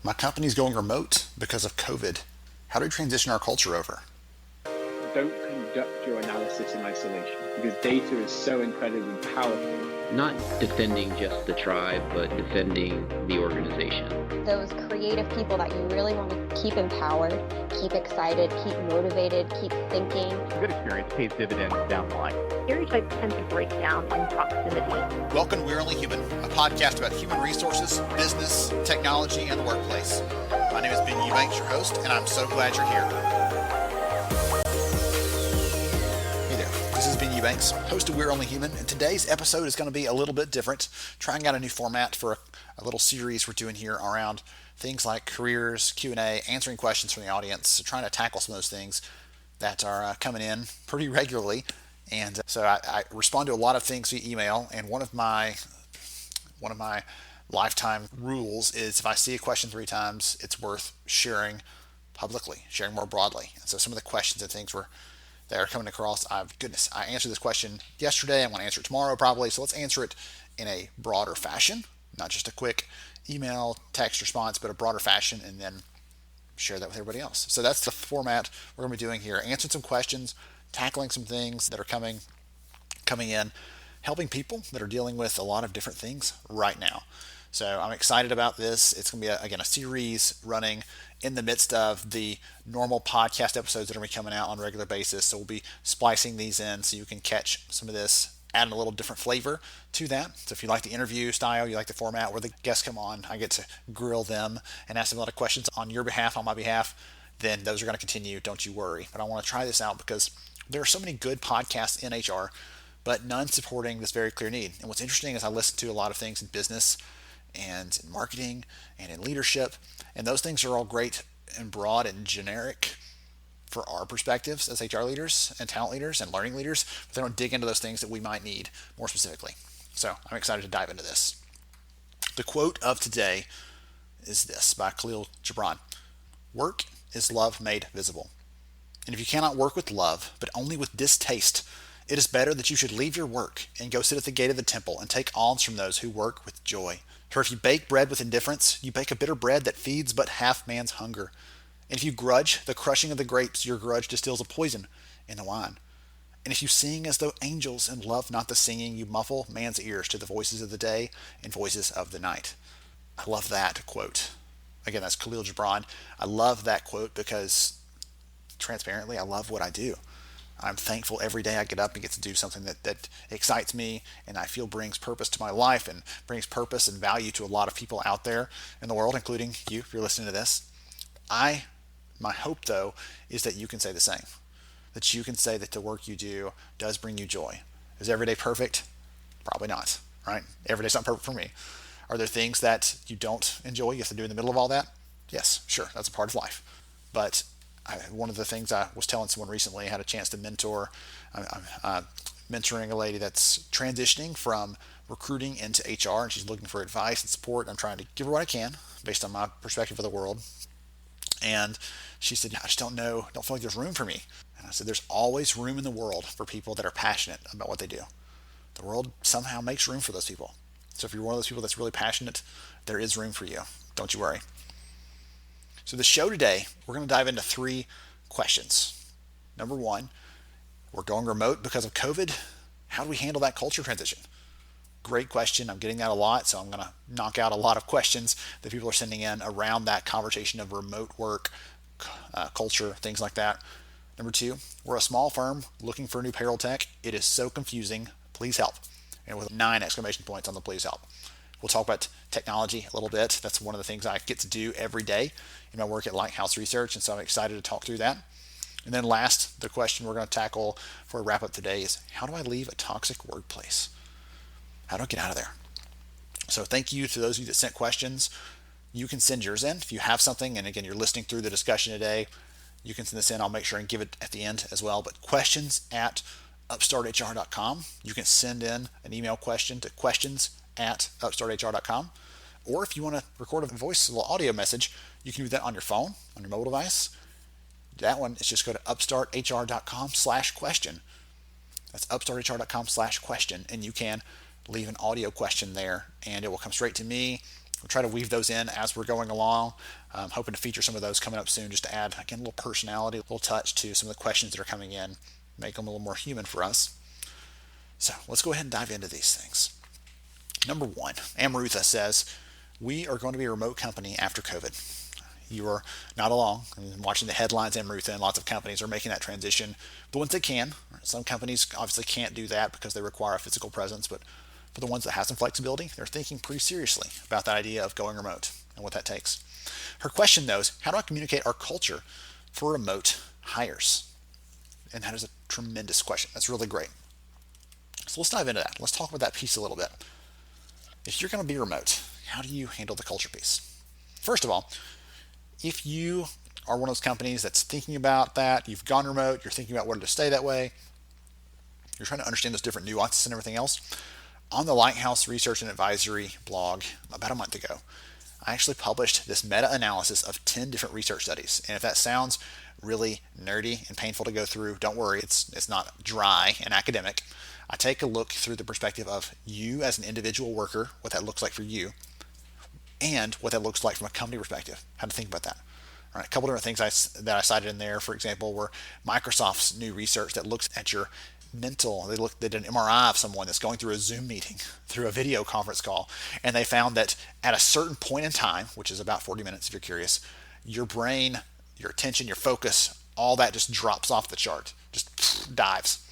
My company's going remote because of COVID. How do we transition our culture over? Don't conduct your analysis in isolation because data is so incredibly powerful. Not defending just the tribe, but defending the organization. Those creative people that you really want to keep empowered, keep excited, keep motivated, keep thinking. A good experience pays dividends down the line. Stereotypes tend to break down in proximity. Welcome to We're Only Human, a podcast about human resources, business, technology, and the workplace. My name is Ben Eubanks, your host, and I'm so glad you're here. Hey there, this is Ben Eubanks, host of We're Only Human, and today's episode is going to be a little bit different, trying out a new format for a little series we're doing here around things like careers, Q&A, answering questions from the audience, trying to tackle some of those things that are coming in pretty regularly. And so I respond to a lot of things via email, and one of my lifetime rules is if I see a question 3 times, it's worth sharing publicly, sharing more broadly. And so some of the questions and things that are coming across, I answered this question yesterday, I'm going to answer it tomorrow probably, so let's answer it in a broader fashion, not just a quick email, text response, but a broader fashion, and then share that with everybody else. So that's the format we're going to be doing here, answering some questions, tackling some things that are coming in, helping people that are dealing with a lot of different things right now. So I'm excited about this. It's going to be, a series running in the midst of the normal podcast episodes that are going to be coming out on a regular basis. So we'll be splicing these in so you can catch some of this, adding a little different flavor to that. So if you like the interview style, you like the format where the guests come on, I get to grill them and ask them a lot of questions on your behalf, on my behalf, then those are going to continue. Don't you worry. But I want to try this out because there are so many good podcasts in HR, but none supporting this very clear need. And what's interesting is I listen to a lot of things in business and in marketing and in leadership, and those things are all great and broad and generic for our perspectives as HR leaders and talent leaders and learning leaders, but they don't dig into those things that we might need more specifically. So I'm excited to dive into this. The quote of today is this by Kahlil Gibran: "Work is love made visible. And if you cannot work with love, but only with distaste, it is better that you should leave your work and go sit at the gate of the temple and take alms from those who work with joy. For if you bake bread with indifference, you bake a bitter bread that feeds but half man's hunger. And if you grudge the crushing of the grapes, your grudge distills a poison in the wine. And if you sing as though angels and love not the singing, you muffle man's ears to the voices of the day and voices of the night." I love that quote. Again, that's Kahlil Gibran. I love that quote because, transparently, I love what I do. I'm thankful every day I get up and get to do something that excites me and I feel brings purpose to my life and brings purpose and value to a lot of people out there in the world, including you if you're listening to this. My hope, though, is that you can say the same. That you can say that the work you do does bring you joy. Is every day perfect? Probably not, right? Every day's not perfect for me. Are there things that you don't enjoy, you have to do in the middle of all that? Yes, sure, that's a part of life. But one of the things I was telling someone recently, I had a chance to mentor. I'm mentoring a lady that's transitioning from recruiting into HR, and she's looking for advice and support. I'm trying to give her what I can based on my perspective of the world. And she said, "I just don't feel like there's room for me." And I said, "There's always room in the world for people that are passionate about what they do. The world somehow makes room for those people. So if you're one of those people that's really passionate, there is room for you. Don't you worry." So the show today, we're going to dive into 3 questions. Number 1, we're going remote because of COVID. How do we handle that culture transition? Great question. I'm getting that a lot, so I'm going to knock out a lot of questions that people are sending in around that conversation of remote work, culture, things like that. Number 2, we're a small firm looking for a new payroll tech. It is so confusing. Please help. And with 9 exclamation points on the please help. We'll talk about technology a little bit. That's one of the things I get to do every day in my work at Lighthouse Research, and so I'm excited to talk through that. And then last, the question we're going to tackle for a wrap up today is, how do I leave a toxic workplace? How do I get out of there? So thank you to those of you that sent questions. You can send yours in if you have something, and again, you're listening through the discussion today, you can send this in. I'll make sure and give it at the end as well. But questions@upstarthr.com. You can send in an email question to questions@upstarthr.com. Or if you want to record a voice, a little audio message, you can do that on your phone, on your mobile device. That one is just go to upstarthr.com/question. That's upstarthr.com/question, and you can leave an audio question there, and it will come straight to me. We'll try to weave those in as we're going along. Hoping to feature some of those coming up soon, just to add, again, a little personality, a little touch to some of the questions that are coming in, make them a little more human for us. So let's go ahead and dive into these things. Number one, Amrutha says, we are going to be a remote company after COVID. You are not alone. I'm watching the headlines, Amrutha, and lots of companies are making that transition. The ones that can, some companies obviously can't do that because they require a physical presence, but for the ones that have some flexibility, they're thinking pretty seriously about that idea of going remote and what that takes. Her question, though, is how do I communicate our culture for remote hires? And that is a tremendous question. That's really great. So let's dive into that. Let's talk about that piece a little bit. If you're going to be remote, how do you handle the culture piece? First of all, if you are one of those companies that's thinking about that, you've gone remote, you're thinking about whether to stay that way, you're trying to understand those different nuances and everything else, on the Lighthouse Research and Advisory blog about a month ago, I actually published this meta-analysis of 10 different research studies. And if that sounds really nerdy and painful to go through, don't worry, it's not dry and academic. I take a look through the perspective of you as an individual worker, what that looks like for you, and what that looks like from a company perspective, how to think about that. All right, a couple different things that I cited in there, for example, were Microsoft's new research that looks at your mental. They did an MRI of someone that's going through a Zoom meeting, through a video conference call, and they found that at a certain point in time, which is about 40 minutes if you're curious, your brain, your attention, your focus, all that just drops off the chart, just dives.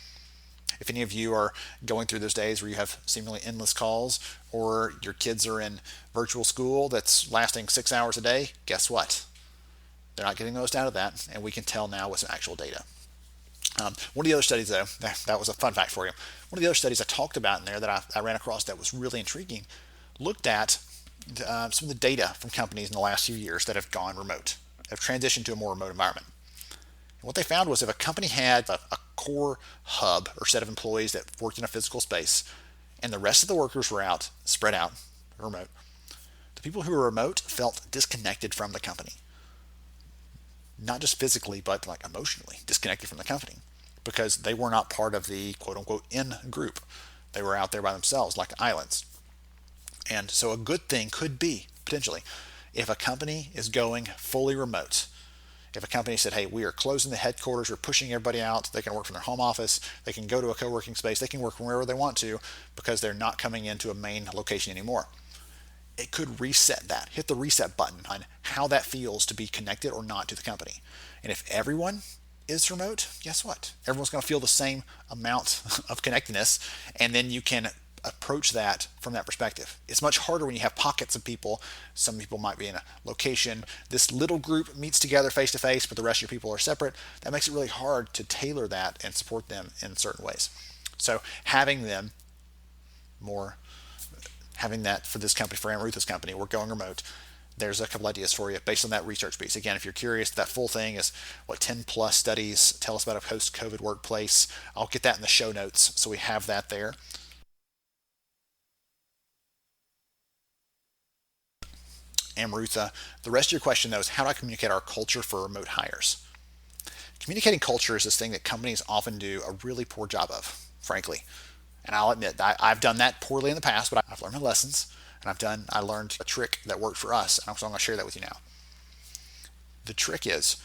If any of you are going through those days where you have seemingly endless calls, or your kids are in virtual school that's lasting 6 hours a day, guess what? They're not getting the most out of that, and we can tell now with some actual data. One of the other studies, though, that was a fun fact for you. One of the other studies I talked about in there that I ran across that was really intriguing looked at some of the data from companies in the last few years that have gone remote, have transitioned to a more remote environment. And what they found was if a company had a core hub or set of employees that worked in a physical space, and the rest of the workers were out, spread out, remote, the people who were remote felt disconnected from the company. Not just physically, but like emotionally disconnected from the company because they were not part of the quote unquote in group. They were out there by themselves like islands. And so a good thing could be potentially if a company is going fully remote. If a company said, hey, we are closing the headquarters, we're pushing everybody out, they can work from their home office, they can go to a co-working space, they can work from wherever they want to because they're not coming into a main location anymore. It could reset that, hit the reset button on how that feels to be connected or not to the company. And if everyone is remote, guess what? Everyone's going to feel the same amount of connectedness, and then you can approach that from that perspective. It's much harder when you have pockets of people. Some people might be in a location. This little group meets together face to face, but the rest of your people are separate. That makes it really hard to tailor that and support them in certain ways. So having that for this company, for Amrutha's company, we're going remote. There's a couple ideas for you based on that research piece. Again, if you're curious, that full thing is 10 plus studies tell us about a post-COVID workplace. I'll get that in the show notes so we have that there. Amrutha, the rest of your question though is how do I communicate our culture for remote hires? Communicating culture is this thing that companies often do a really poor job of, frankly. And I'll admit I've done that poorly in the past, but I've learned my lessons, and I learned a trick that worked for us, and so I'm going to share that with you now. The trick is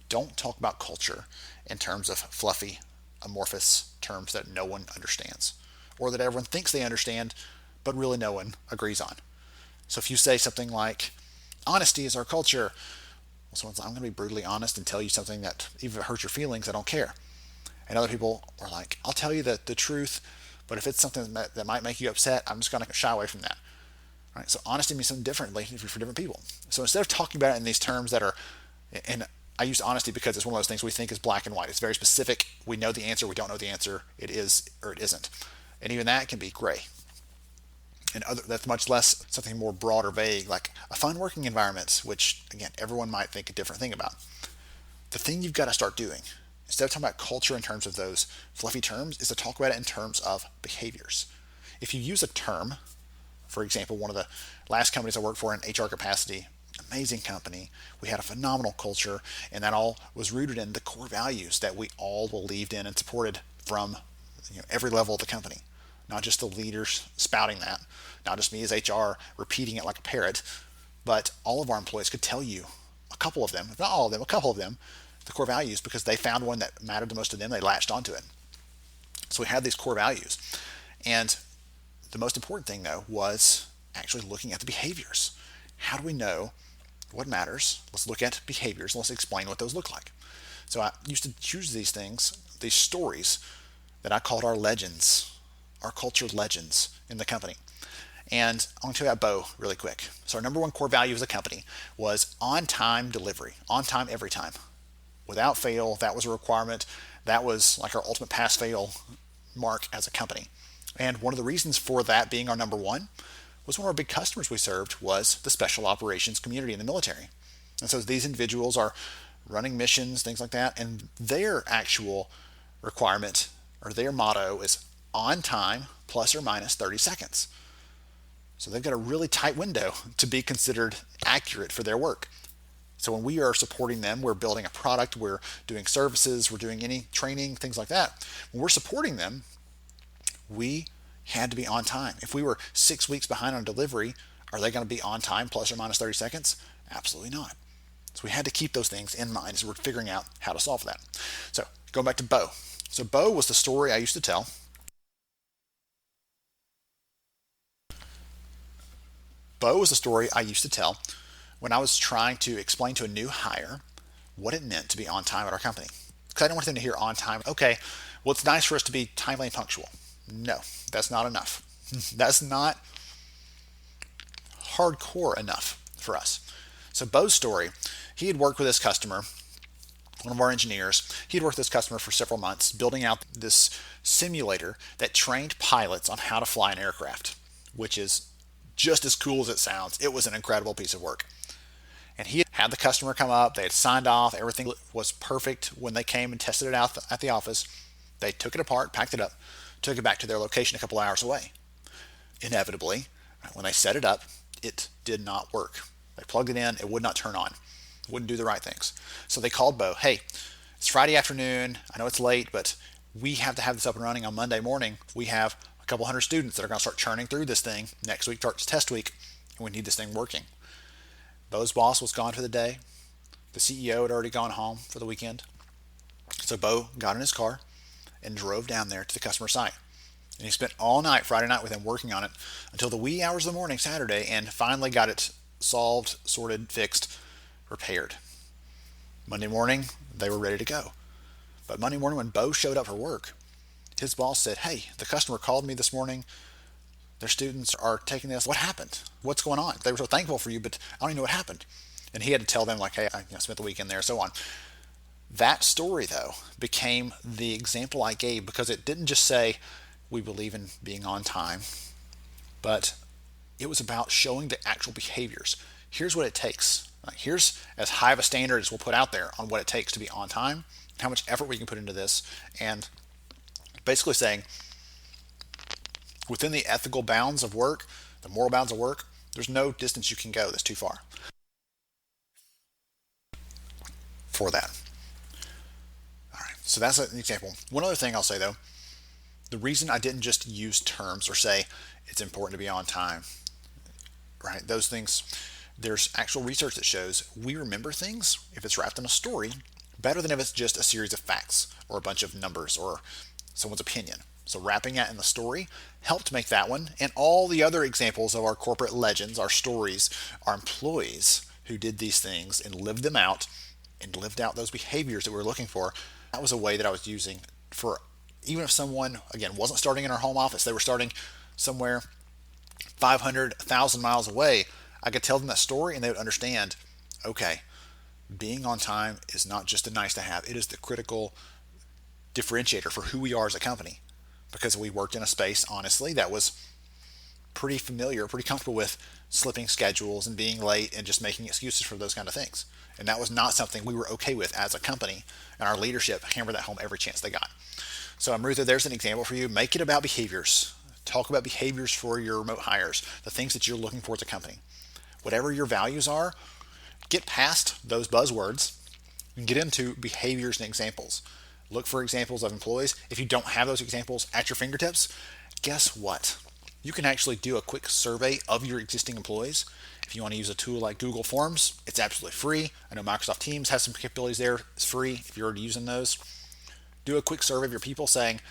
don't talk about culture in terms of fluffy, amorphous terms that no one understands, or that everyone thinks they understand, but really no one agrees on. So if you say something like, honesty is our culture, well, someone's like, I'm going to be brutally honest and tell you something that even if it hurts your feelings, I don't care. And other people are like, I'll tell you the truth, but if it's something that might make you upset, I'm just going to shy away from that. All right, so honesty means something differently for different people. So instead of talking about it in these terms that are, and I use honesty because it's one of those things we think is black and white. It's very specific. We know the answer. We don't know the answer. It is or it isn't. And even that can be gray. And that's much less something more broad or vague, like a fun working environment, which, again, everyone might think a different thing about. The thing you've got to start doing, instead of talking about culture in terms of those fluffy terms, is to talk about it in terms of behaviors. If you use a term, for example, one of the last companies I worked for in HR capacity, amazing company, we had a phenomenal culture, and that all was rooted in the core values that we all believed in and supported from every level of the company. not just the leaders spouting that, not just me as HR repeating it like a parrot, but all of our employees could tell you a couple of them, if not all of them, a couple of them, the core values, because they found one that mattered the most to them. They latched onto it. So we had these core values. And the most important thing, though, was actually looking at the behaviors. How do we know what matters? Let's look at behaviors. Let's explain what those look like. So I used to choose these things, these stories that I called our legends, our culture legends in the company. And I'm going to tell you about Bo really quick. So our number one core value as a company was on-time delivery, on time every time, without fail. That was a requirement. That was like our ultimate pass-fail mark as a company. And one of the reasons for that being our number one was one of our big customers we served was the special operations community in the military. And so these individuals are running missions, things like that, and their actual requirement or their motto is on time plus or minus 30 seconds. So they've got a really tight window to be considered accurate for their work. So when we are supporting them, we're building a product, we're doing services, we're doing any training, things like that. When we're supporting them, we had to be on time. If we were 6 weeks behind on delivery, are they going to be on time plus or minus 30 seconds? Absolutely not. So we had to keep those things in mind as we're figuring out how to solve that. So going back to Bo. So Bo was the story I used to tell. Bo was the story I used to tell when I was trying to explain to a new hire what it meant to be on time at our company. Because I don't want them to hear on time. Okay, well, it's nice for us to be timely and punctual. No, that's not enough. That's not hardcore enough for us. So Bo's story, he had worked with this customer, one of our engineers. He had worked with this customer for several months, building out this simulator that trained pilots on how to fly an aircraft, which is just as cool as it sounds. It was an incredible piece of work. And he had the customer come up. They had signed off. Everything was perfect when they came and tested it out at the office. They took it apart, packed it up, took it back to their location a couple hours away. Inevitably, when they set it up, it did not work. They plugged it in. It would not turn on. It wouldn't do the right things. So they called Bo. Hey, it's Friday afternoon. I know it's late, but we have to have this up and running on Monday morning. We have a couple hundred students that are going to start churning through this thing. Next week starts test week, and we need this thing working. Bo's boss was gone for the day. The CEO had already gone home for the weekend. So Bo got in his car and drove down there to the customer site. And he spent all night, Friday night, with him working on it until the wee hours of the morning Saturday, and finally got it solved, sorted, fixed, repaired. Monday morning, they were ready to go. But Monday morning when Bo showed up for work, his boss said, hey, the customer called me this morning. Their students are taking this. What happened? What's going on? They were so thankful for you, but I don't even know what happened. And he had to tell them, like, hey, I spent the weekend there, so on. That story, though, became the example I gave because it didn't just say we believe in being on time, but it was about showing the actual behaviors. Here's what it takes. Here's as high of a standard as we'll put out there on what it takes to be on time, how much effort we can put into this, and basically saying within the ethical bounds of work, the moral bounds of work, there's no distance you can go that's too far for that. All right, so that's an example. One other thing I'll say, though, the reason I didn't just use terms or say it's important to be on time, right? Those things, there's actual research that shows we remember things if it's wrapped in a story better than if it's just a series of facts or a bunch of numbers or someone's opinion. So wrapping that in the story helped make that one and all the other examples of our corporate legends, our stories, our employees who did these things and lived them out and lived out those behaviors that we were looking for. That was a way that I was using for even if someone, again, wasn't starting in our home office, they were starting somewhere 500, 1,000 miles away, I could tell them that story and they would understand, okay, being on time is not just a nice to have, it is the critical differentiator for who we are as a company. Because we worked in a space, honestly, that was pretty familiar, pretty comfortable with slipping schedules and being late and just making excuses for those kind of things. And that was not something we were okay with as a company, and our leadership hammered that home every chance they got. So Amrutha, there's an example for you. Make it about behaviors. Talk about behaviors for your remote hires, the things that you're looking for as a company. Whatever your values are, get past those buzzwords and get into behaviors and examples. Look for examples of employees. If you don't have those examples at your fingertips, guess what? You can actually do a quick survey of your existing employees. If you want to use a tool like Google Forms, it's absolutely free. I know Microsoft Teams has some capabilities there. It's free if you're already using those. Do a quick survey of your people saying,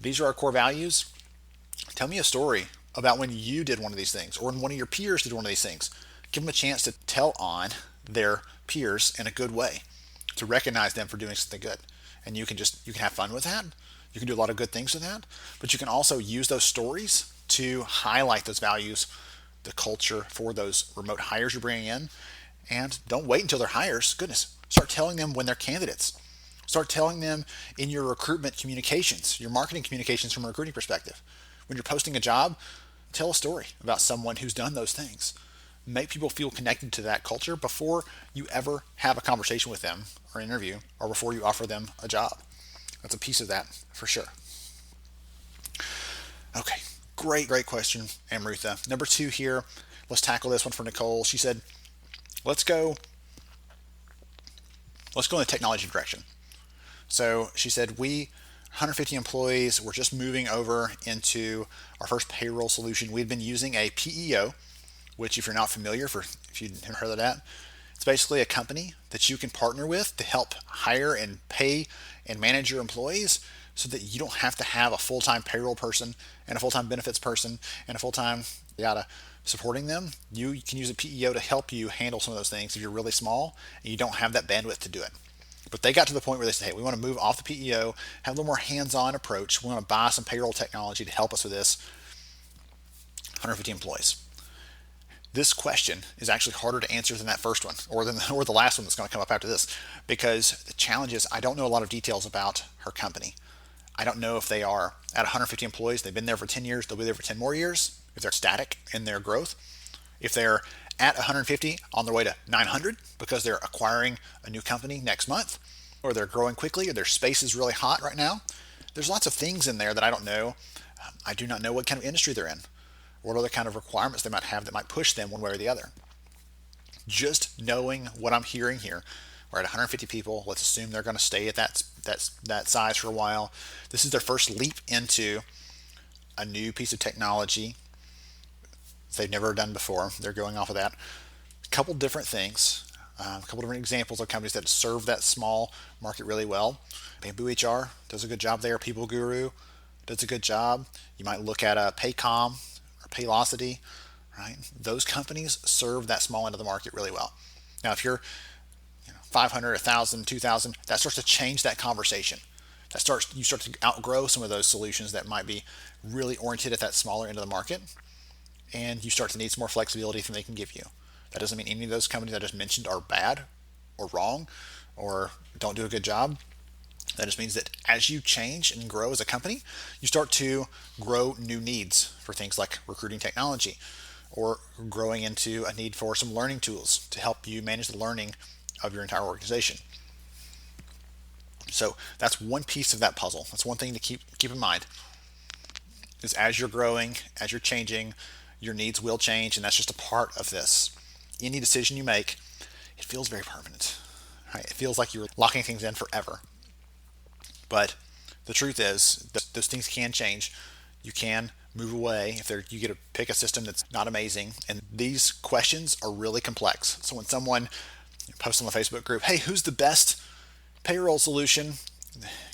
these are our core values. Tell me a story about when you did one of these things or when one of your peers did one of these things. Give them a chance to tell on their peers in a good way, to recognize them for doing something good. And you can have fun with that. You can do a lot of good things with that, but you can also use those stories to highlight those values, the culture for those remote hires you're bringing in. And don't wait until they're hires. Goodness, start telling them when they're candidates. Start telling them in your recruitment communications, your marketing communications from a recruiting perspective. When you're posting a job, tell a story about someone who's done those things. Make people feel connected to that culture before you ever have a conversation with them or interview or before you offer them a job. That's a piece of that for sure. Okay, great question, Amrutha. Number 2 here, let's tackle this one for Nicole. She said, let's go in the technology direction. So she said, we 150 employees, we're just moving over into our first payroll solution. We've been using a PEO, which if you're not familiar, if you haven't heard of that, it's basically a company that you can partner with to help hire and pay and manage your employees so that you don't have to have a full-time payroll person and a full-time benefits person and a full-time yada supporting them. You can use a PEO to help you handle some of those things if you're really small and you don't have that bandwidth to do it. But they got to the point where they said, hey, we want to move off the PEO, have a little more hands-on approach. We want to buy some payroll technology to help us with this. 150 employees. This question is actually harder to answer than that first one or the last one that's going to come up after this, because the challenge is I don't know a lot of details about her company. I don't know if they are at 150 employees, they've been there for 10 years, they'll be there for 10 more years, if they're static in their growth, if they're at 150 on their way to 900 because they're acquiring a new company next month, or they're growing quickly, or their space is really hot right now. There's lots of things in there that I don't know. I do not know what kind of industry they're in, what other kind of requirements they might have that might push them one way or the other. Just knowing what I'm hearing here, we're at 150 people. Let's assume they're going to stay at that size for a while. This is their first leap into a new piece of technology they've never done before. They're going off of that. A couple different things, a couple different examples of companies that serve that small market really well. Bamboo HR does a good job there. People Guru does a good job. You might look at a Paycom or Paylocity, right? Those companies serve that small end of the market really well. Now, if you're 500, 1,000, 2,000, that starts to change that conversation. You start to outgrow some of those solutions that might be really oriented at that smaller end of the market, and you start to need some more flexibility than they can give you. That doesn't mean any of those companies I just mentioned are bad or wrong or don't do a good job. That just means that as you change and grow as a company, you start to grow new needs for things like recruiting technology, or growing into a need for some learning tools to help you manage the learning of your entire organization. So that's one piece of that puzzle. That's one thing to keep in mind, is as you're growing, as you're changing, your needs will change, and that's just a part of this. Any decision you make, it feels very permanent, right? It feels like you're locking things in forever. But the truth is that those things can change. You can move away if you get to pick a system that's not amazing. And these questions are really complex. So when someone posts on the Facebook group, hey, who's the best payroll solution?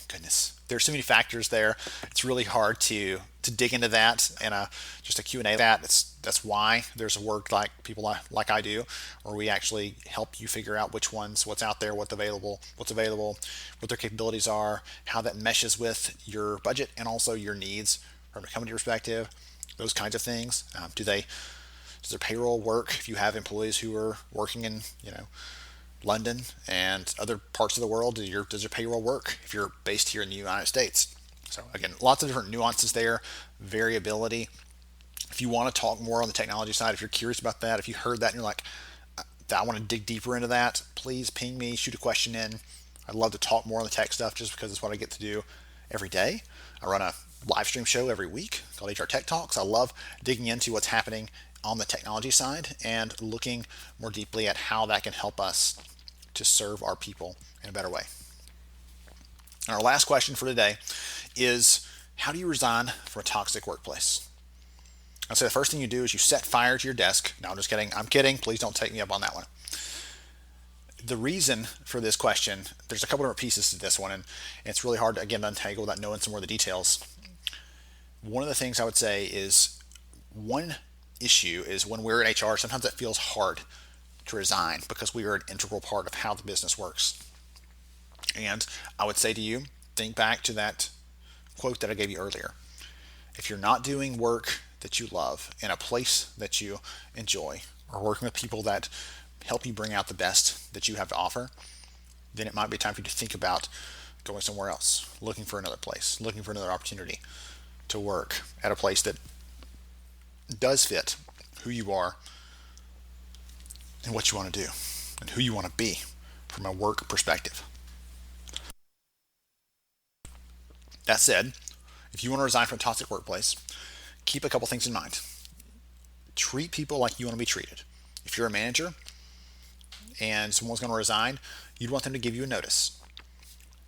Goodness, there's so many factors there. It's really hard to dig into that in just a Q&A. That's why there's a work like people like I do, where we actually help you figure out what's out there, what's available, what their capabilities are, how that meshes with your budget and also your needs from a company perspective, those kinds of things. Does their payroll work if you have employees who are working in London and other parts of the world? Does your payroll work if you're based here in the United States? So again, lots of different nuances there, variability. If you want to talk more on the technology side, if you're curious about that, if you heard that and you're like, I want to dig deeper into that, please ping me, shoot a question in. I'd love to talk more on the tech stuff just because it's what I get to do every day. I run a live stream show every week called HR Tech Talks. I love digging into what's happening on the technology side and looking more deeply at how that can help us to serve our people in a better way. And our last question for today is, How do you resign from a toxic workplace? I'd say the first thing you do is you set fire to your desk. No, I'm just kidding. I'm kidding. Please don't take me up on that one. The reason for this question, there's a couple different pieces to this one, and it's really hard to, again, untangle without knowing some more of the details. One of the things I would say is one issue is when we're in HR, sometimes it feels hard to resign because we are an integral part of how the business works. And I would say to you, think back to that quote that I gave you earlier. If you're not doing work that you love in a place that you enjoy, or working with people that help you bring out the best that you have to offer, then it might be time for you to think about going somewhere else, looking for another place, looking for another opportunity to work at a place that does fit who you are and what you want to do and who you want to be from a work perspective. That said, if you want to resign from a toxic workplace, keep a couple things in mind. Treat people like you want to be treated. If you're a manager and someone's going to resign, you'd want them to give you a notice.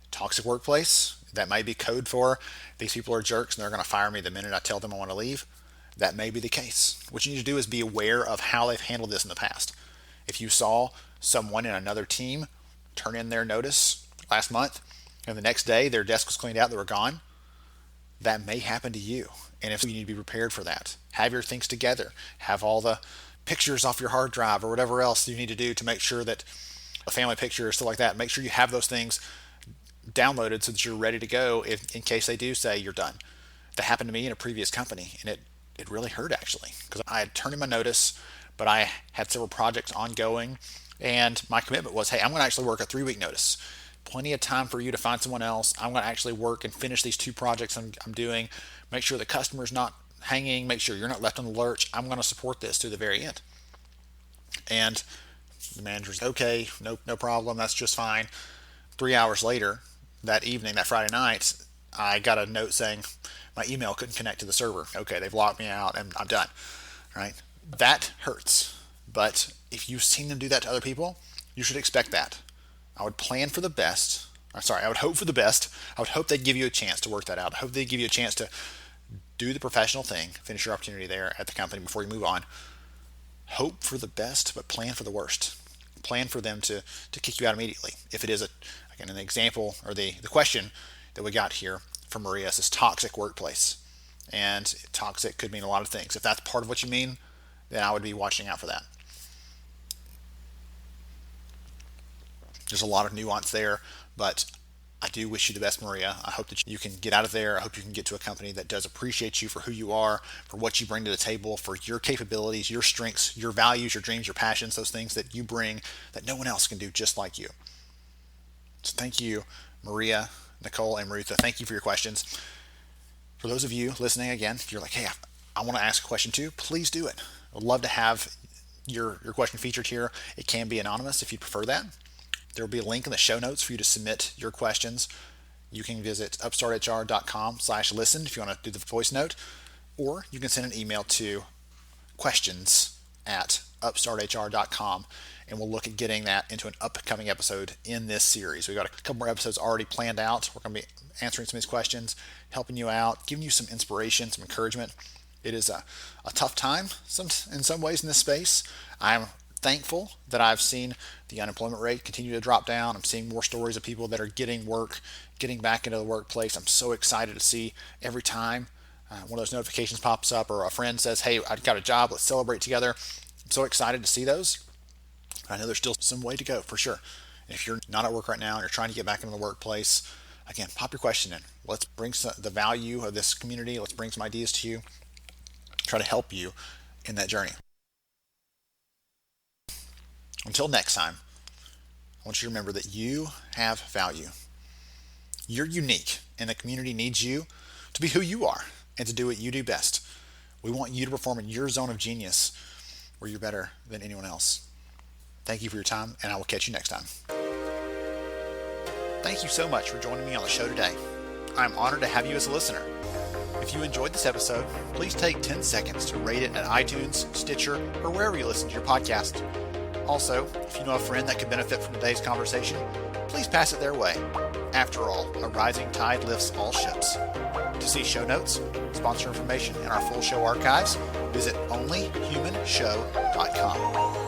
Toxic workplace, that might be code for these people are jerks and they're going to fire me the minute I tell them I want to leave. That may be the case. What you need to do is be aware of how they've handled this in the past. If you saw someone in another team turn in their notice last month and the next day their desk was cleaned out, they were gone, that may happen to you. And if so, you need to be prepared for that. Have your things together. Have all the pictures off your hard drive or whatever else you need to do to make sure that a family picture or stuff like that, make sure you have those things downloaded so that you're ready to go in case they do say you're done. That happened to me in a previous company, and it really hurt actually, because I had turned in my notice, but I had several projects ongoing, and my commitment was, hey, I'm going to actually work a 3-week notice. Plenty of time for you to find someone else. I'm going to actually work and finish these 2 projects I'm doing. Make sure the customer's not hanging. Make sure you're not left on the lurch. I'm going to support this to the very end. And the manager's okay, no problem. That's just fine. 3 hours later, that evening, that Friday night, I got a note saying my email couldn't connect to the server. Okay, they've locked me out and I'm done. Right? That hurts. But if you've seen them do that to other people, you should expect that. I would plan for the best. I would hope for the best. I would hope they'd give you a chance to work that out. I hope they'd give you a chance to do the professional thing, finish your opportunity there at the company before you move on. Hope for the best, but plan for the worst. Plan for them to kick you out immediately. If it is an example, or the question that we got here from Maria is toxic workplace. And toxic could mean a lot of things. If that's part of what you mean, then I would be watching out for that. There's a lot of nuance there, but I do wish you the best, Maria. I hope that you can get out of there. I hope you can get to a company that does appreciate you for who you are, for what you bring to the table, for your capabilities, your strengths, your values, your dreams, your passions, those things that you bring that no one else can do just like you. So thank you, Maria, Nicole, and Marutha. Thank you for your questions. For those of you listening again, if you're like, hey, I want to ask a question too, please do it. I'd love to have your question featured here. It can be anonymous if you prefer that. There will be a link in the show notes for you to submit your questions. You can visit upstarthr.com/listen if you want to do the voice note, or you can send an email to questions@upstarthr.com, and we'll look at getting that into an upcoming episode in this series. We've got a couple more episodes already planned out. We're going to be answering some of these questions, helping you out, giving you some inspiration, some encouragement. It is a tough time in some ways in this space. I'm thankful that I've seen the unemployment rate continue to drop down. I'm seeing more stories of people that are getting work, getting back into the workplace. I'm so excited to see every time one of those notifications pops up or a friend says, hey, I got a job, let's celebrate together. I'm so excited to see those. I know there's still some way to go for sure. And if you're not at work right now and you're trying to get back into the workplace, again, pop your question in. Let's bring the value of this community. Let's bring some ideas to you. Try to help you in that journey. Until next time, I want you to remember that you have value. You're unique, and the community needs you to be who you are and to do what you do best. We want you to perform in your zone of genius where you're better than anyone else. Thank you for your time, and I will catch you next time. Thank you so much for joining me on the show today. I'm honored to have you as a listener. If you enjoyed this episode, please take 10 seconds to rate it at iTunes, Stitcher, or wherever you listen to your podcast. Also, if you know a friend that could benefit from today's conversation, please pass it their way. After all, a rising tide lifts all ships. To see show notes, sponsor information, and our full show archives, visit onlyhumanshow.com.